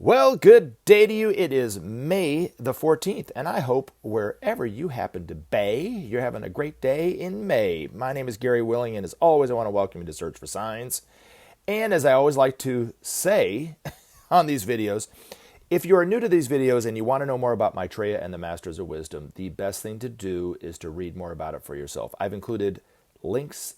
Well, good day to you. It is May the 14th, and I hope wherever you happen to be, you're having a great day in May. My name is Gary Willing, and as always, I want to welcome you to Search for Signs. And as I always like to say on these videos, if you are new to these videos and you want to know more about Maitreya and the Masters of Wisdom, the best thing to do is to read more about it for yourself. I've included links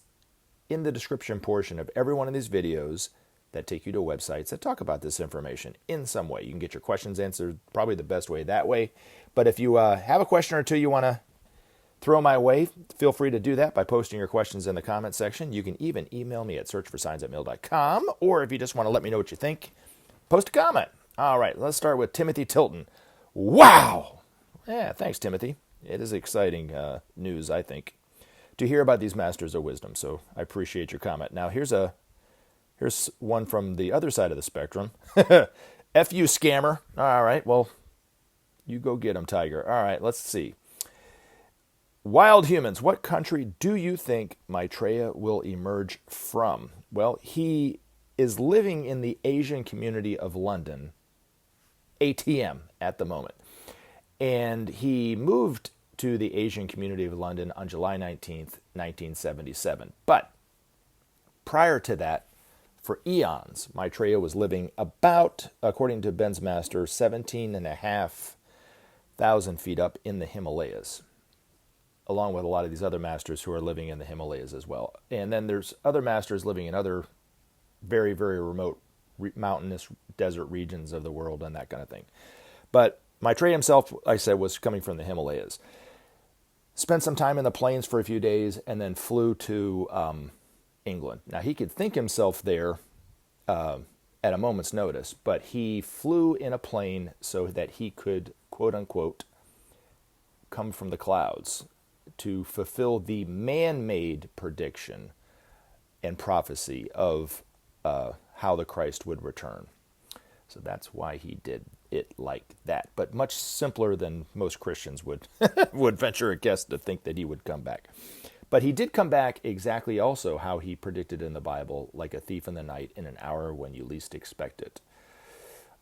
in the description portion of every one of these videos that take you to websites that talk about this information in some way. You can get your questions answered probably the best way that way. But if you have a question or two you want to throw my way, feel free to do that by posting your questions in the comment section. You can even email me at searchforsigns@mail.com, or if you just want to let me know what you think, post a comment. All right, let's start with Timothy Tilton. Wow! Yeah, thanks, Timothy. It is exciting news, I think, to hear about these Masters of Wisdom, so I appreciate your comment. Now, here's one from the other side of the spectrum. F you, scammer. All right, well, you go get him, Tiger. All right, let's see. Wild humans, what country do you think Maitreya will emerge from? Well, he is living in the Asian community of London, ATM, at the moment. And he moved to the Asian community of London on July 19th, 1977. But prior to that, for eons, Maitreya was living about, according to Ben's master, 17,500 feet up in the Himalayas, along with a lot of these other masters who are living in the Himalayas as well. And then there's other masters living in other very, very remote mountainous desert regions of the world and that kind of thing. But Maitreya himself, like I said, was coming from the Himalayas. Spent some time in the plains for a few days and then flew to England. Now, he could think himself there at a moment's notice, but he flew in a plane so that he could, quote unquote, come from the clouds to fulfill the man-made prediction and prophecy of how the Christ would return. So that's why he did it like that. But much simpler than most Christians would would venture a guess to think that he would come back. But he did come back exactly also how he predicted in the Bible, like a thief in the night in an hour when you least expect it,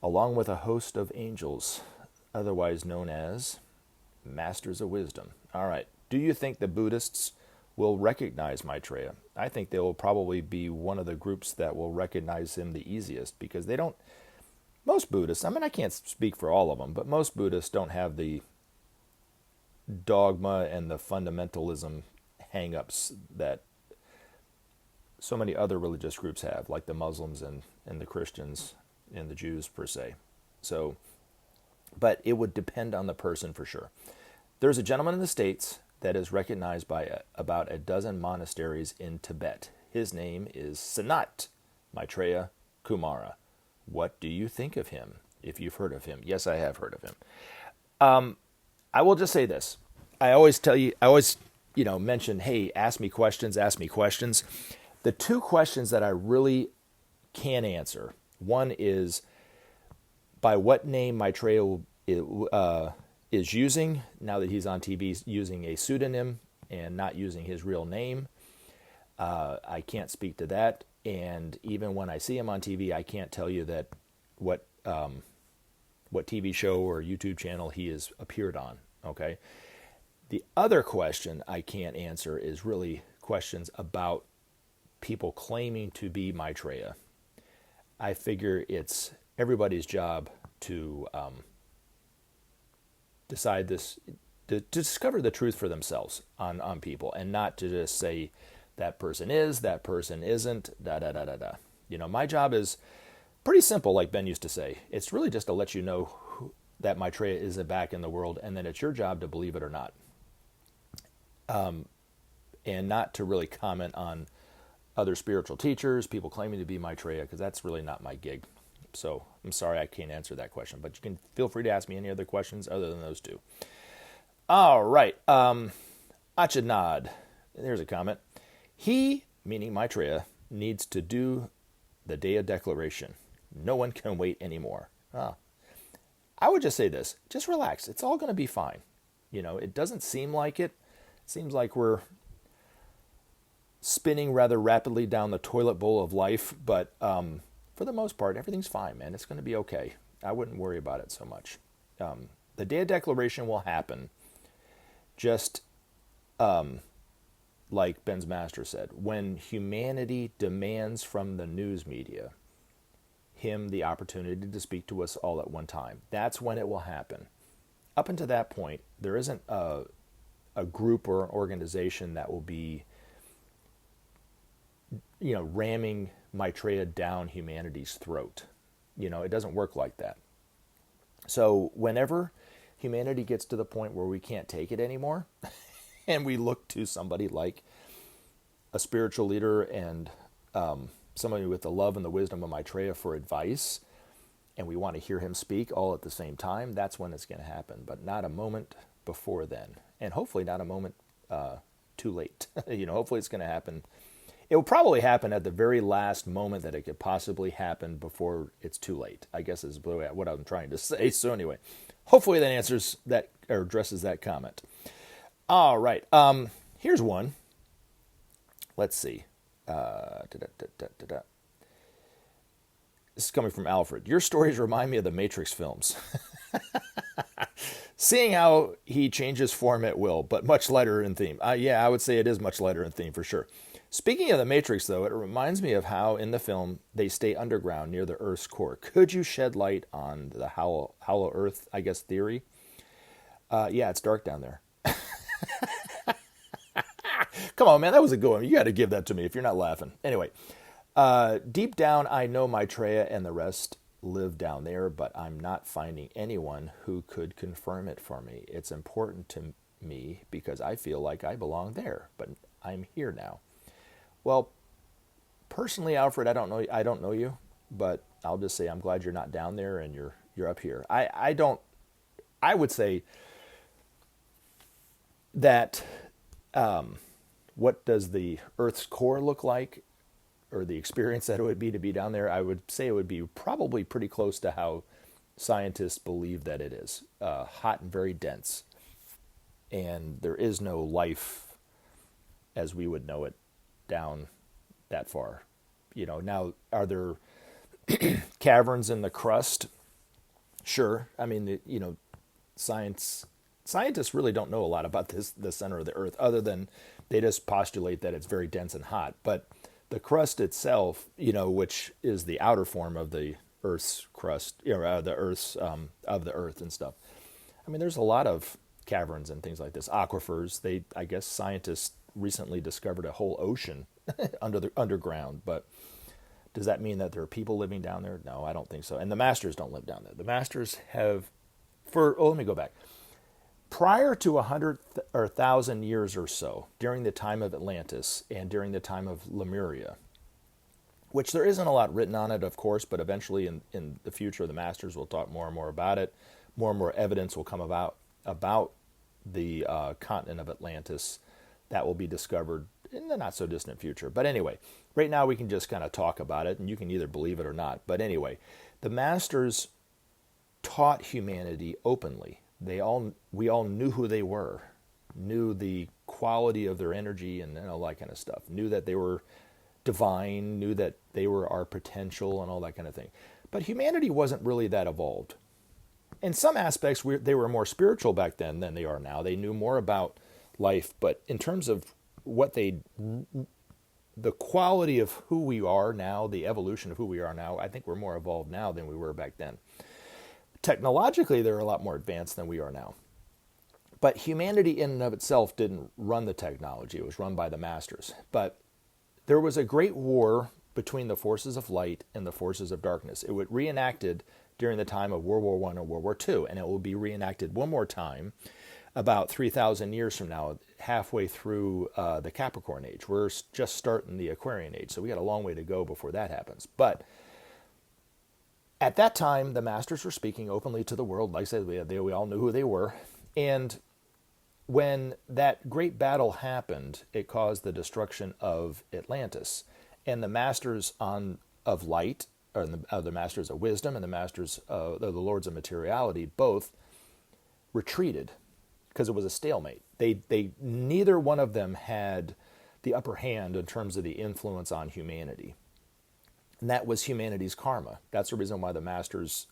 along with a host of angels, otherwise known as Masters of Wisdom. All right. Do you think the Buddhists will recognize Maitreya? I think they will probably be one of the groups that will recognize him the easiest, because they don't, most Buddhists, I mean, I can't speak for all of them, but most Buddhists don't have the dogma and the fundamentalism hang-ups that so many other religious groups have, like the Muslims and the Christians and the Jews per se. So, but it would depend on the person for sure. There's a gentleman in the States that is recognized by about a dozen monasteries in Tibet. His name is Sanat Maitreya Kumara. What do you think of him, if you've heard of him? Yes, I have heard of him. I will just say this. I always mention, hey, ask me questions. The two questions that I really can answer, one is by what name Maitreya is using, now that he's on TV, using a pseudonym and not using his real name. I can't speak to that. And even when I see him on TV, I can't tell you that what TV show or YouTube channel he has appeared on, okay? The other question I can't answer is really questions about people claiming to be Maitreya. I figure it's everybody's job to decide this, to discover the truth for themselves on people, and not to just say that person is, that person isn't, da-da-da-da-da. You know, my job is pretty simple, like Ben used to say. It's really just to let you know that Maitreya is back in the world, and then it's your job to believe it or not. And not to really comment on other spiritual teachers, people claiming to be Maitreya, because that's really not my gig. So I'm sorry I can't answer that question, but you can feel free to ask me any other questions other than those two. All right. Achanad, there's a comment. He, meaning Maitreya, needs to do the day of declaration. No one can wait anymore. I would just say this. Just relax. It's all going to be fine. You know, it doesn't seem like it. It seems like we're spinning rather rapidly down the toilet bowl of life, but for the most part, everything's fine, man. It's going to be okay. I wouldn't worry about it so much. The day of declaration will happen, just like Ben's master said, when humanity demands from the news media him the opportunity to speak to us all at one time. That's when it will happen. Up until that point, there isn't a group or an organization that will be, ramming Maitreya down humanity's throat. It doesn't work like that. So whenever humanity gets to the point where we can't take it anymore, and we look to somebody like a spiritual leader and somebody with the love and the wisdom of Maitreya for advice, and we want to hear him speak all at the same time, that's when it's going to happen, but not a moment before then. And hopefully not a moment too late. Hopefully it's going to happen. It will probably happen at the very last moment that it could possibly happen before it's too late, I guess is what I'm trying to say. So anyway, hopefully that answers that or addresses that comment. All right. Here's one. Let's see. This is coming from Alfred. Your stories remind me of the Matrix films. Seeing how he changes form at will, but much lighter in theme. Yeah, I would say it is much lighter in theme for sure. Speaking of the Matrix, though, it reminds me of how in the film they stay underground near the Earth's core. Could you shed light on the hollow Earth, I guess, theory? Yeah, it's dark down there. Come on, man, that was a good one. You got to give that to me if you're not laughing. Anyway, deep down, I know Maitreya and the rest live down there, but I'm not finding anyone who could confirm it for me. It's important to me because I feel like I belong there, but I'm here now. Well, personally, Alfred, I don't know you, but I'll just say I'm glad you're not down there and you're up here. I would say that what does the Earth's core look like, or the experience that it would be to be down there? I would say it would be probably pretty close to how scientists believe that it is. Hot and very dense. And there is no life as we would know it down that far. Now, are there caverns in the crust? Sure. I mean, scientists really don't know a lot about the center of the Earth, other than they just postulate that it's very dense and hot. But the crust itself, which is the outer form of the Earth's crust, the Earth's of the Earth and stuff. I mean, there's a lot of caverns and things like this, aquifers. I guess scientists recently discovered a whole ocean underground. But does that mean that there are people living down there? No, I don't think so. And the masters don't live down there. The masters have, let me go back. Prior to 100 or 1,000 years or so, during the time of Atlantis and during the time of Lemuria, which there isn't a lot written on it, of course, but eventually in the future, the masters will talk more and more about it. More and more evidence will come about the continent of Atlantis that will be discovered in the not-so-distant future. But anyway, right now we can just kind of talk about it, and you can either believe it or not. But anyway, the masters taught humanity openly. We all knew who they were, knew the quality of their energy and all that kind of stuff, knew that they were divine, knew that they were our potential and all that kind of thing. But humanity wasn't really that evolved. In some aspects, they were more spiritual back then than they are now. They knew more about life, but in terms of the quality of who we are now, the evolution of who we are now, I think we're more evolved now than we were back then. Technologically, they're a lot more advanced than we are now. But humanity in and of itself didn't run the technology. It was run by the masters. But there was a great war between the forces of light and the forces of darkness. It was reenacted during the time of World War I and World War II, and it will be reenacted one more time about 3,000 years from now, halfway through the Capricorn Age. We're just starting the Aquarian Age, so we got a long way to go before that happens. But at that time, the masters were speaking openly to the world. Like I said, we all knew who they were. And when that great battle happened, it caused the destruction of Atlantis. And the masters of light, or the masters of wisdom and the masters of the lords of materiality, both retreated because it was a stalemate. They neither one of them had the upper hand in terms of the influence on humanity. And that was humanity's karma. That's the reason why the masters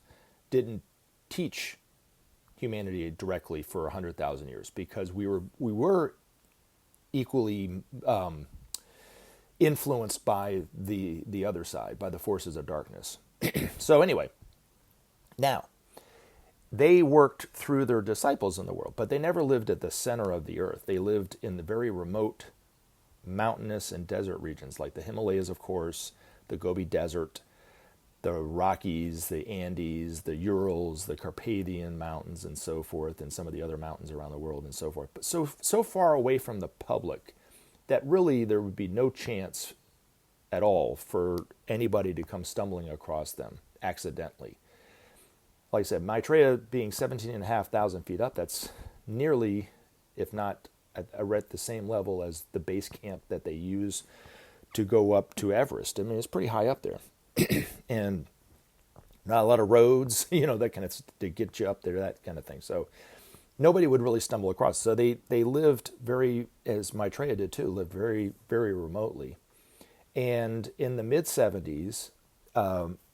didn't teach humanity directly for 100,000 years because we were equally influenced by the other side, by the forces of darkness. So anyway, now they worked through their disciples in the world, but they never lived at the center of the earth. They lived in the very remote mountainous and desert regions like the Himalayas, of course, the Gobi Desert, the Rockies, the Andes, the Urals, the Carpathian Mountains, and so forth, and some of the other mountains around the world and so forth. But so far away from the public that really there would be no chance at all for anybody to come stumbling across them accidentally. Like I said, Maitreya being 17,500 feet up, that's nearly, if not at the same level as the base camp that they use to go up to Everest. I mean, it's pretty high up there. And not a lot of roads, that kind of to get you up there, that kind of thing. So nobody would really stumble across. So they lived very, as Maitreya did too, lived very, very remotely. And in the mid-70s,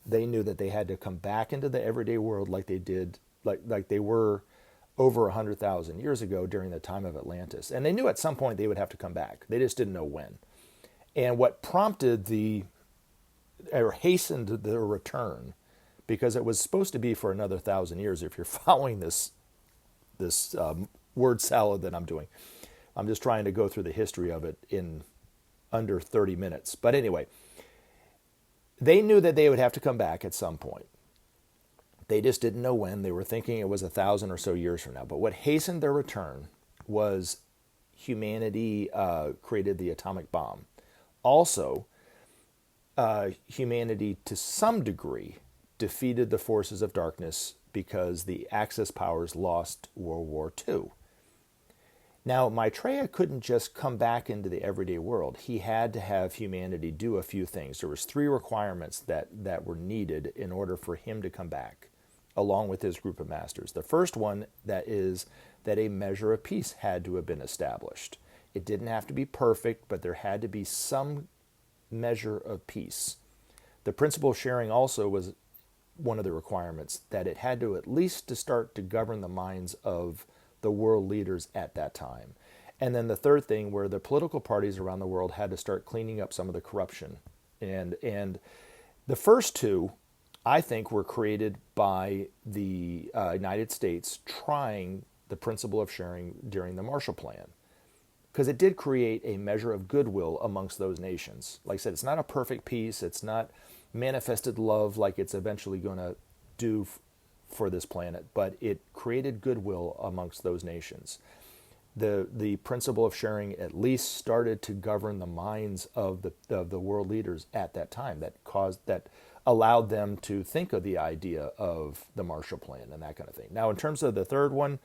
they knew that they had to come back into the everyday world like they did, like they were over 100,000 years ago during the time of Atlantis. And they knew at some point they would have to come back. They just didn't know when. And what prompted or hastened their return, because it was supposed to be for another 1,000 years, if you're following this word salad that I'm doing. I'm just trying to go through the history of it in under 30 minutes. But anyway, they knew that they would have to come back at some point. They just didn't know when. They were thinking it was 1,000 or so years from now. But what hastened their return was humanity created the atomic bomb. Also, humanity to some degree defeated the forces of darkness because the Axis powers lost World War II. Now, Maitreya couldn't just come back into the everyday world. He had to have humanity do a few things. There was 3 requirements that were needed in order for him to come back, along with his group of masters. The first one that is that a measure of peace had to have been established. It didn't have to be perfect, but there had to be some measure of peace. The principle of sharing also was one of the requirements, that it had to at least to start to govern the minds of the world leaders at that time. And then the third thing, where the political parties around the world had to start cleaning up some of the corruption. And the first 2, I think, were created by the United States trying the principle of sharing during the Marshall Plan, because it did create a measure of goodwill amongst those nations. Like I said, it's not a perfect peace. It's not manifested love like it's eventually going to do for this planet, but it created goodwill amongst those nations. The principle of sharing at least started to govern the minds of the world leaders at that time. That allowed them to think of the idea of the Marshall Plan and that kind of thing. Now, in terms of the third one,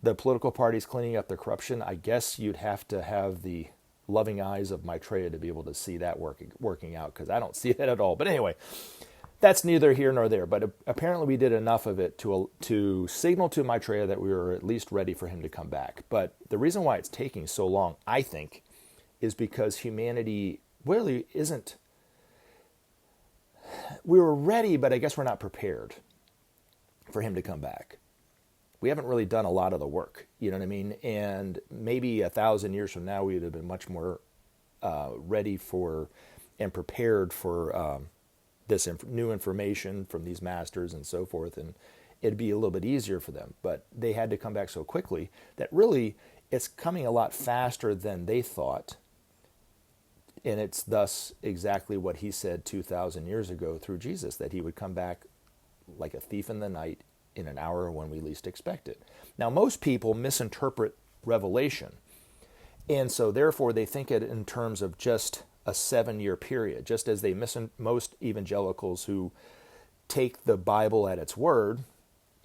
the political parties cleaning up the corruption, I guess you'd have to have the loving eyes of Maitreya to be able to see that working out, because I don't see that at all. But anyway, that's neither here nor there. But apparently we did enough of it to signal to Maitreya that we were at least ready for him to come back. But the reason why it's taking so long, I think, is because humanity really isn't... We were ready, but I guess we're not prepared for him to come back. We haven't really done a lot of the work, you know what I mean? And maybe 1,000 years from now, we would have been much more ready for and prepared for this new information from these masters and so forth, and it'd be a little bit easier for them. But they had to come back so quickly that really it's coming a lot faster than they thought. And it's thus exactly what he said 2,000 years ago through Jesus, that he would come back like a thief in the night in an hour when we least expect it. Now, most people misinterpret Revelation, and so therefore they think it in terms of just a 7-year period, just as most evangelicals who take the Bible at its word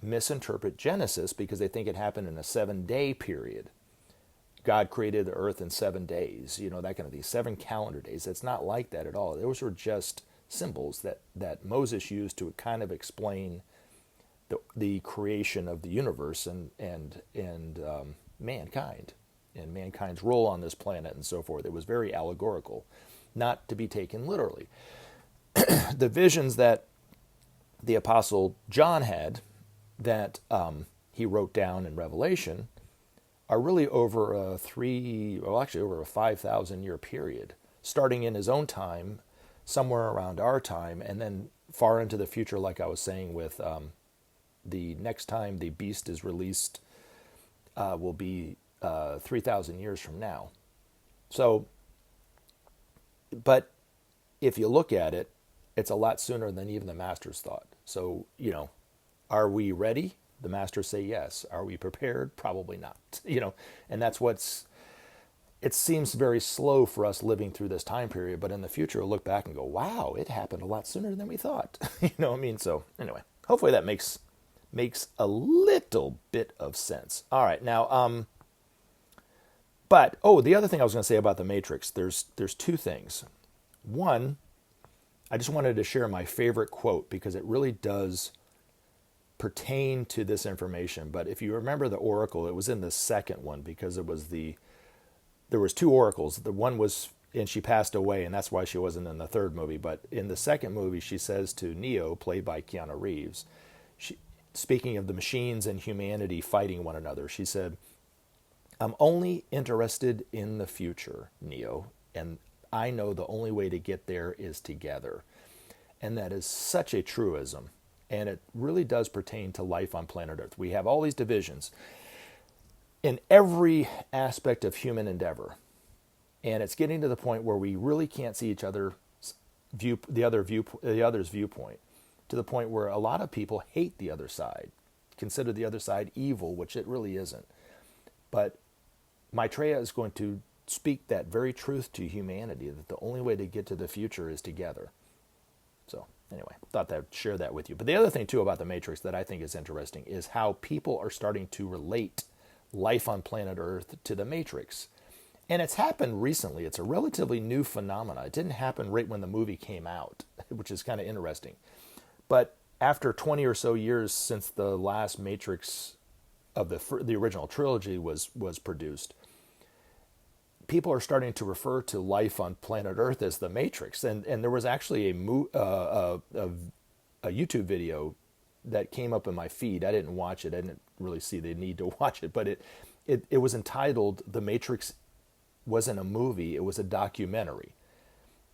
misinterpret Genesis because they think it happened in a 7-day period. God created the earth in 7 days, that kind of thing, 7 calendar days. It's not like that at all. Those were just symbols that Moses used to kind of explain the creation of the universe and mankind and mankind's role on this planet and so forth. It was very allegorical, not to be taken literally. The visions that the Apostle John had that he wrote down in Revelation are really over over a 5,000 year period, starting in his own time, somewhere around our time, and then far into the future, like I was saying, with the next time the beast is released will be 3,000 years from now. So, but if you look at it, it's a lot sooner than even the masters thought. So, are we ready? The masters say yes. Are we prepared? Probably not. And that's it seems very slow for us living through this time period, but in the future, we'll look back and go, wow, it happened a lot sooner than we thought. You know what I mean? So anyway, hopefully that makes a little bit of sense. All right. Now, the other thing I was going to say about the Matrix, there's two things. One, I just wanted to share my favorite quote because it really does pertain to this information. But if you remember the oracle, it was in the second one because there was two oracles. The one was, and she passed away, and that's why she wasn't in the third movie. But in the second movie, she says to Neo, played by Keanu Reeves, speaking of the machines and humanity fighting one another, she said, "I'm only interested in the future, Neo, and I know the only way to get there is together." And that is such a truism. And it really does pertain to life on planet Earth. We have all these divisions in every aspect of human endeavor. And it's getting to the point where we really can't see the other's viewpoint, to the point where a lot of people hate the other side, consider the other side evil, which it really isn't. But Maitreya is going to speak that very truth to humanity, that the only way to get to the future is together. So anyway, thought I'd share that with you. But the other thing, too, about the Matrix that I think is interesting is how people are starting to relate life on planet Earth to the Matrix. And it's happened recently. It's a relatively new phenomenon. It didn't happen right when the movie came out, which is kind of interesting. But after 20 or so years since the last Matrix of the original trilogy was produced, people are starting to refer to life on planet Earth as the Matrix. And there was actually a YouTube video that came up in my feed. I didn't watch it. I didn't really see the need to watch it. But it was entitled, "The Matrix Wasn't a Movie, It Was a Documentary."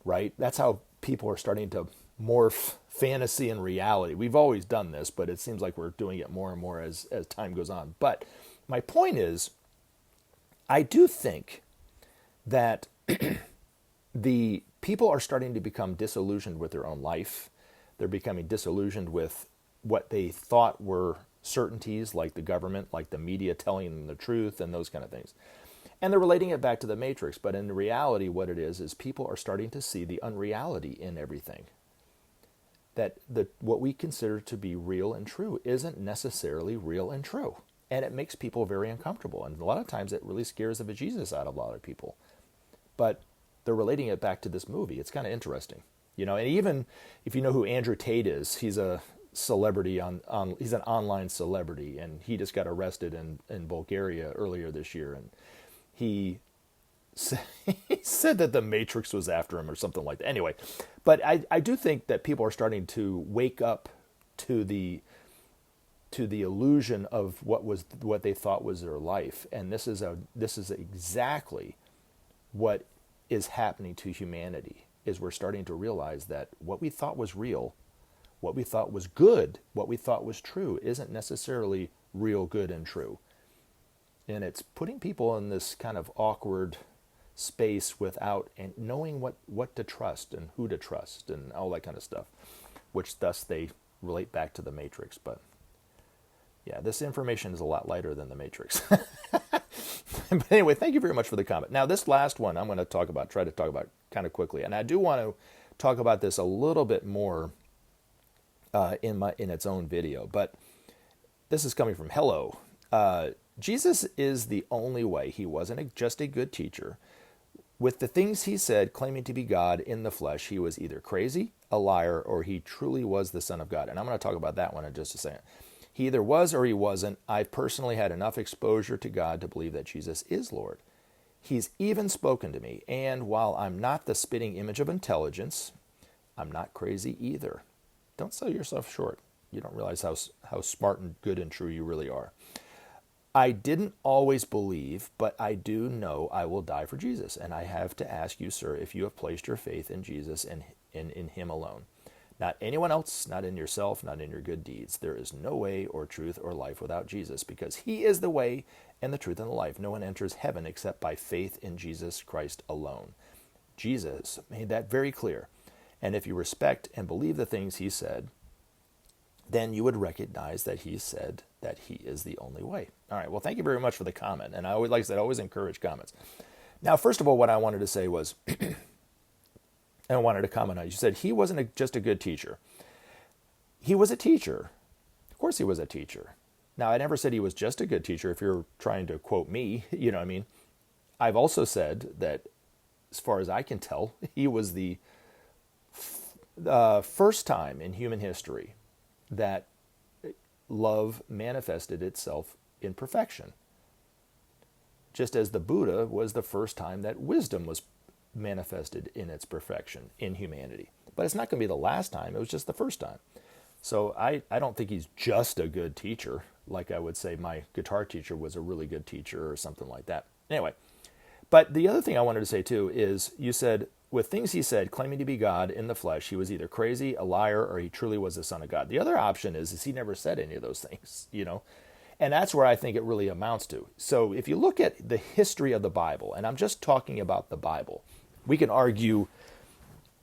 Right? That's how people are starting to morph fantasy and reality. We've always done this, but it seems like we're doing it more and more as time goes on. But my point is, I do think that the people are starting to become disillusioned with their own life. They're becoming disillusioned with what they thought were certainties, like the government, like the media telling them the truth, and those kind of things. And they're relating it back to the Matrix. But in reality, what it is people are starting to see the unreality in everything. That what we consider to be real and true isn't necessarily real and true. And it makes people very uncomfortable. And a lot of times it really scares the bejesus out of a lot of people. But they're relating it back to this movie. It's kind of interesting. And even if you know who Andrew Tate is, he's a celebrity he's an online celebrity, and he just got arrested in Bulgaria earlier this year. And he said that the Matrix was after him or something like that. Anyway, but I do think that people are starting to wake up to the illusion of what they thought was their life, and this is exactly what is happening to humanity. Is we're starting to realize that what we thought was real, what we thought was good, what we thought was true, isn't necessarily real, good, and true. And it's putting people in this kind of awkward space without and knowing what to trust and who to trust and all that kind of stuff, which thus they relate back to the Matrix. But yeah, this information is a lot lighter than the Matrix. But anyway, thank you very much for the comment. Now, this last one I'm going to try to talk about kind of quickly, and I do want to talk about this a little bit more in its own video. But this is coming from Hello. Jesus is the only way. He wasn't just a good teacher. With the things he said, claiming to be God in the flesh, he was either crazy, a liar, or he truly was the Son of God. And I'm going to talk about that one in just a second. He either was or he wasn't. I've personally had enough exposure to God to believe that Jesus is Lord. He's even spoken to me. And while I'm not the spitting image of intelligence, I'm not crazy either. Don't sell yourself short. You don't realize how smart and good and true you really are. I didn't always believe, but I do know I will die for Jesus. And I have to ask you, sir, if you have placed your faith in Jesus and in him alone. Not anyone else, not in yourself, not in your good deeds. There is no way or truth or life without Jesus, because he is the way and the truth and the life. No one enters heaven except by faith in Jesus Christ alone. Jesus made that very clear. And if you respect and believe the things he said, then you would recognize that he said that he is the only way. All right, well, thank you very much for the comment. And I always, like I said, I always encourage comments. Now, first of all, what I wanted to say was, and I wanted to comment on, you said he wasn't just a good teacher. He was a teacher. Of course he was a teacher. Now, I never said he was just a good teacher, if you're trying to quote me, you know what I mean? I've also said that, as far as I can tell, he was the first time in human history that love manifested itself in perfection. Just as the Buddha was the first time that wisdom was manifested in its perfection in humanity. But it's not going to be the last time, it was just the first time. So I don't think he's just a good teacher, like I would say my guitar teacher was a really good teacher or something like that. Anyway, but the other thing I wanted to say too is, you said, with things he said, claiming to be God in the flesh, he was either crazy, a liar, or he truly was the Son of God. The other option is he never said any of those things, you know? And that's where I think it really amounts to. So if you look at the history of the Bible, and I'm just talking about the Bible, we can argue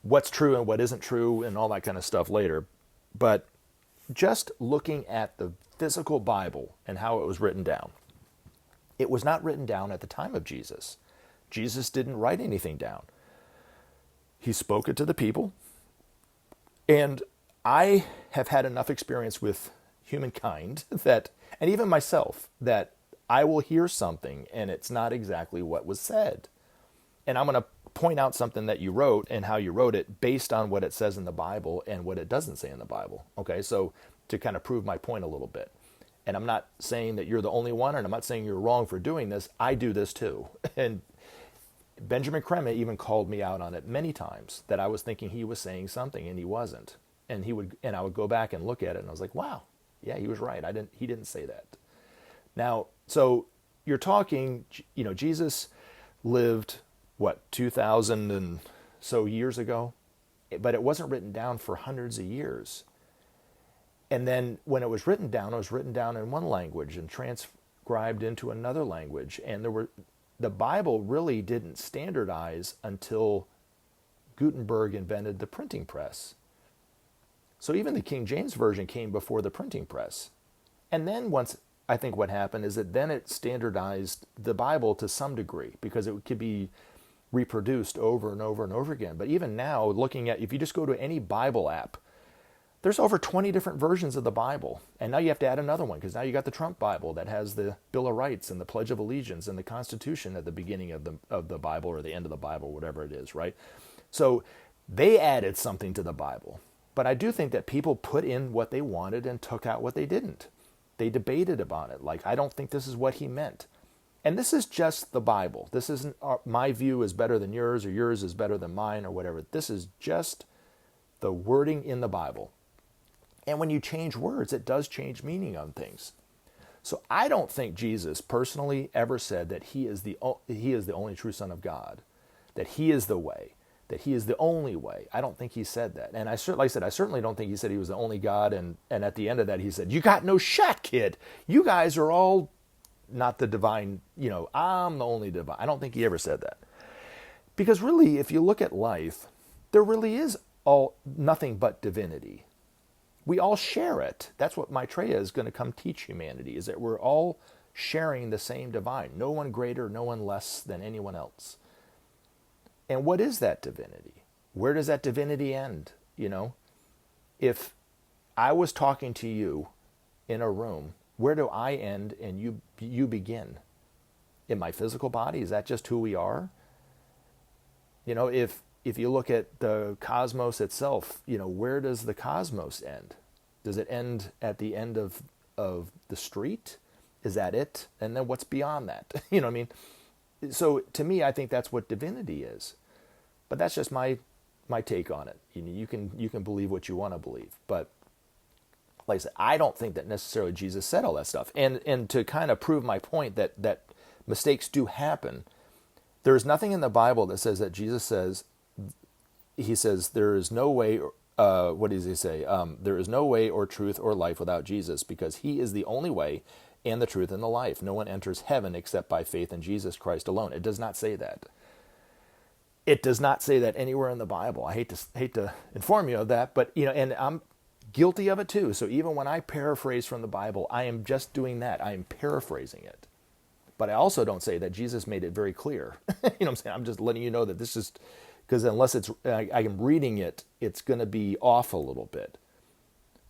what's true and what isn't true and all that kind of stuff later. But just looking at the physical Bible and how it was written down, it was not written down at the time of Jesus. Jesus didn't write anything down. He spoke it to the people. And I have had enough experience with humankind that, and even myself, that I will hear something and it's not exactly what was said. And I'm going to point out something that you wrote and how you wrote it based on what it says in the Bible and what it doesn't say in the Bible. Okay, so to kind of prove my point a little bit. And I'm not saying that you're the only one, and I'm not saying you're wrong for doing this. I do this too. And Benjamin Creme even called me out on it many times, that I was thinking he was saying something and he wasn't. And I would go back and look at it and I was like, wow, yeah, he was right. He didn't say that. Now, so you're talking, you know, Jesus lived, 2,000 and so years ago, but it wasn't written down for hundreds of years. And then when it was written down in one language and transcribed into another language. And the Bible really didn't standardize until Gutenberg invented the printing press. So even the King James Version came before the printing press. And then once, I think what happened is that then it standardized the Bible to some degree, because it could be reproduced over and over and over again. But even now, looking at, if you just go to any Bible app, there's over 20 different versions of the Bible. And now you have to add another one, because now you got the Trump Bible that has the Bill of Rights and the Pledge of Allegiance and the Constitution at the beginning of the Bible, or the end of the Bible, whatever it is, right? So they added something to the Bible. But I do think that people put in what they wanted and took out what they didn't. They debated about it. Like, I don't think this is what he meant. And this is just the Bible. This isn't, my view is better than yours, or yours is better than mine, or whatever. This is just the wording in the Bible. And when you change words, it does change meaning on things. So I don't think Jesus personally ever said that he is the only true Son of God, that he is the way, that he is the only way. I don't think he said that. And I certainly don't think he said he was the only God. And at the end of that, he said, you got no shot, kid. You guys are all not the divine, I'm the only divine. I don't think he ever said that. Because really, if you look at life, there really is nothing but divinity. We all share it. That's what Maitreya is going to come teach humanity, is that we're all sharing the same divine. No one greater, no one less than anyone else. And what is that divinity? Where does that divinity end? If I was talking to you in a room, where do I end and you begin? In my physical body? Is that just who we are? If you look at the cosmos itself, where does the cosmos end? Does it end at the end of the street? Is that it? And then what's beyond that? You know what I mean? So to me, I think that's what divinity is. But that's just my my take on it. You can believe what you want to believe, but like I said, I don't think that necessarily Jesus said all that stuff. And to kind of prove my point that mistakes do happen, there is nothing in the Bible that says that Jesus says, he says, there is no way, what does he say? There is no way or truth or life without Jesus, because he is the only way and the truth and the life. No one enters heaven except by faith in Jesus Christ alone. It does not say that. It does not say that anywhere in the Bible. I hate to inform you of that, but and I'm guilty of it too. So even when I paraphrase from the Bible, I am just doing that. I am paraphrasing it. But I also don't say that Jesus made it very clear. You know what I'm saying? I'm just letting you know that this is, because unless I am reading it, it's going to be off a little bit.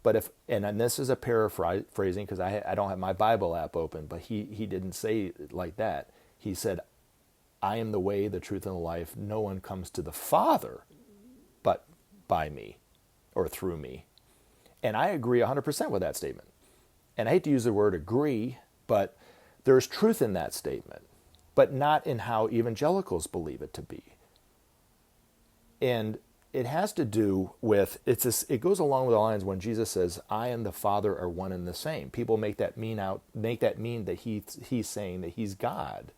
But and this is a paraphrasing because I don't have my Bible app open, but he didn't say it like that. He said, I am the way, the truth, and the life. No one comes to the Father but by me or through me. And I agree 100% with that statement. And I hate to use the word agree, but there's truth in that statement, but not in how evangelicals believe it to be. And it has to do with, it goes along with the lines when Jesus says, I and the Father are one and the same. People make that mean that he's saying that he's God.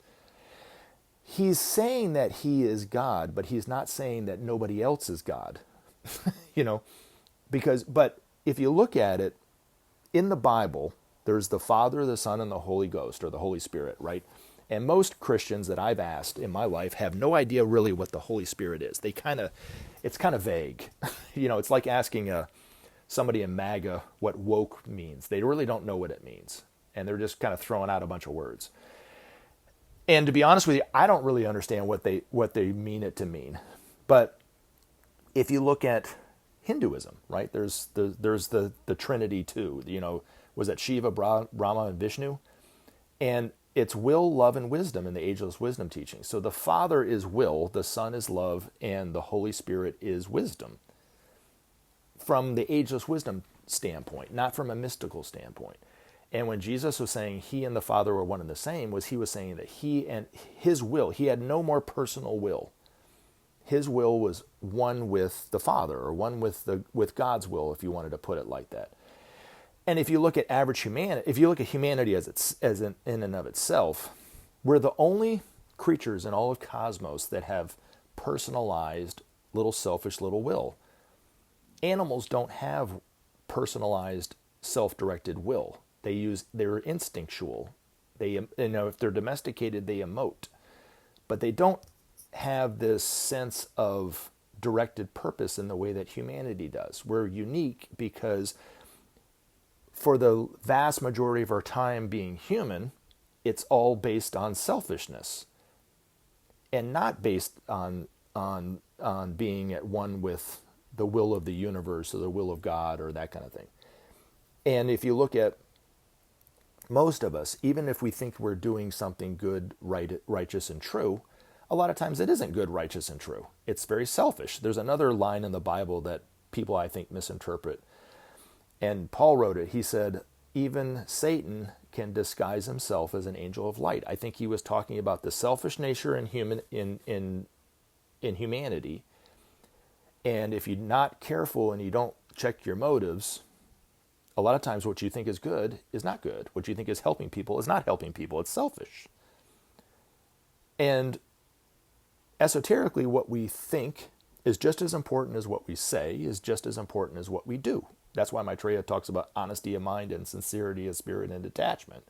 He's saying that he is God, but he's not saying that nobody else is God. But if you look at it, in the Bible, there's the Father, the Son, and the Holy Ghost, or the Holy Spirit, right? And most Christians that I've asked in my life have no idea really what the Holy Spirit is. It's kind of vague. It's like asking somebody in MAGA what woke means. They really don't know what it means. And they're just kind of throwing out a bunch of words. And to be honest with you, I don't really understand what they mean it to mean. But if you look at Hinduism, right? There's the Trinity too. Was that Shiva, Brahma, and Vishnu? And it's will, love, and wisdom in the ageless wisdom teaching. So the Father is will, the Son is love, and the Holy Spirit is wisdom. From the ageless wisdom standpoint, not from a mystical standpoint. And when Jesus was saying he and the Father were one and the same, he was saying that he and his will, he had no more personal will. His will was one with the Father, or one with God's will, if you wanted to put it like that. And if you look at average humanity, if you look at humanity in and of itself, we're the only creatures in all of cosmos that have personalized little selfish little will. Animals don't have personalized self-directed will. They're instinctual. If they're domesticated, they emote, but they don't have this sense of directed purpose in the way that humanity does. We're unique because for the vast majority of our time being human, it's all based on selfishness and not based on being at one with the will of the universe or the will of God or that kind of thing. And if you look at most of us, even if we think we're doing something good, right, righteous, and true, a lot of times it isn't good, righteous, and true. It's very selfish. There's another line in the Bible that people, I think, misinterpret. And Paul wrote it. He said, even Satan can disguise himself as an angel of light. I think he was talking about the selfish nature in humanity. And if you're not careful and you don't check your motives, a lot of times what you think is good is not good. What you think is helping people is not helping people. It's selfish. And esoterically, what we think is just as important as what we say, is just as important as what we do. That's why Maitreya talks about honesty of mind and sincerity of spirit and detachment.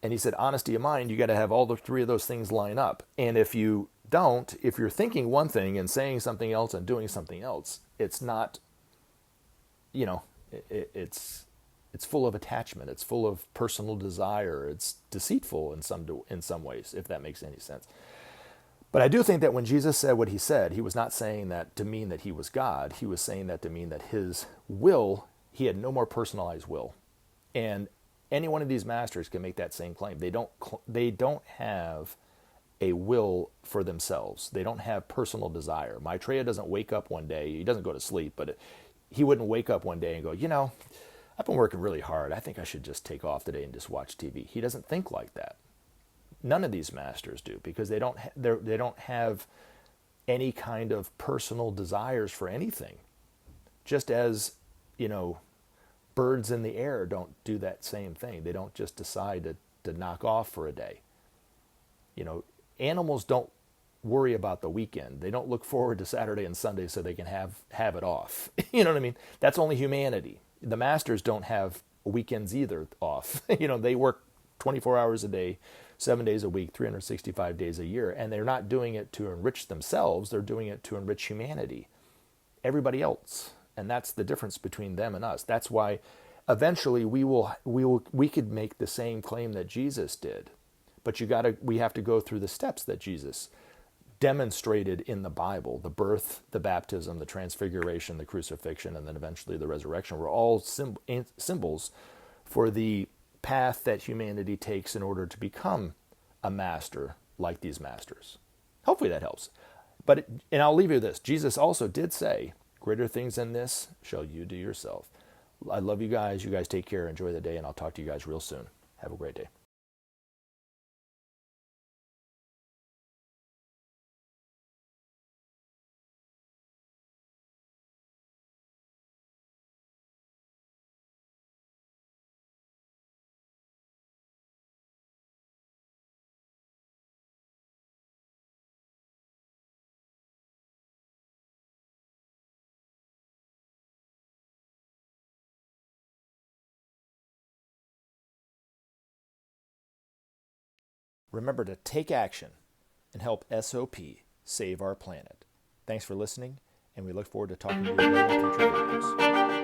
And he said, honesty of mind, you got to have all the three of those things line up. And if you don't, if you're thinking one thing and saying something else and doing something else, it's not, it's full of attachment. It's full of personal desire. It's deceitful in some ways, if that makes any sense. But I do think that when Jesus said what he said, he was not saying that to mean that he was God. He was saying that to mean that his will, he had no more personalized will. And any one of these masters can make that same claim. They don't have a will for themselves. They don't have personal desire. Maitreya doesn't wake up one day. He doesn't go to sleep, but he wouldn't wake up one day and go, I've been working really hard. I think I should just take off today and just watch TV. He doesn't think like that. None of these masters do, because they don't have any kind of personal desires for anything. Just as, you know, birds in the air don't do that same thing. They don't just decide to knock off for a day. You know, animals don't worry about the weekend. They don't look forward to Saturday and Sunday so they can have it off. You know what I mean? That's only humanity. The masters don't have weekends either off. You know, they work 24 hours a day, 7 days a week, 365 days a year, and they're not doing it to enrich themselves. They're doing it to enrich humanity, everybody else. And that's the difference between them and us. That's why eventually we could make the same claim that Jesus did. But we have to go through the steps that Jesus demonstrated in the Bible. The birth, the baptism, the transfiguration, the crucifixion, and then eventually the resurrection were all symbols for the path that humanity takes in order to become a master like these masters. Hopefully that helps. And I'll leave you with this. Jesus also did say, greater things than this shall you do yourself. I love you guys. You guys take care. Enjoy the day, and I'll talk to you guys real soon. Have a great day. Remember to take action and help SOP save our planet. Thanks for listening, and we look forward to talking to you again in future videos.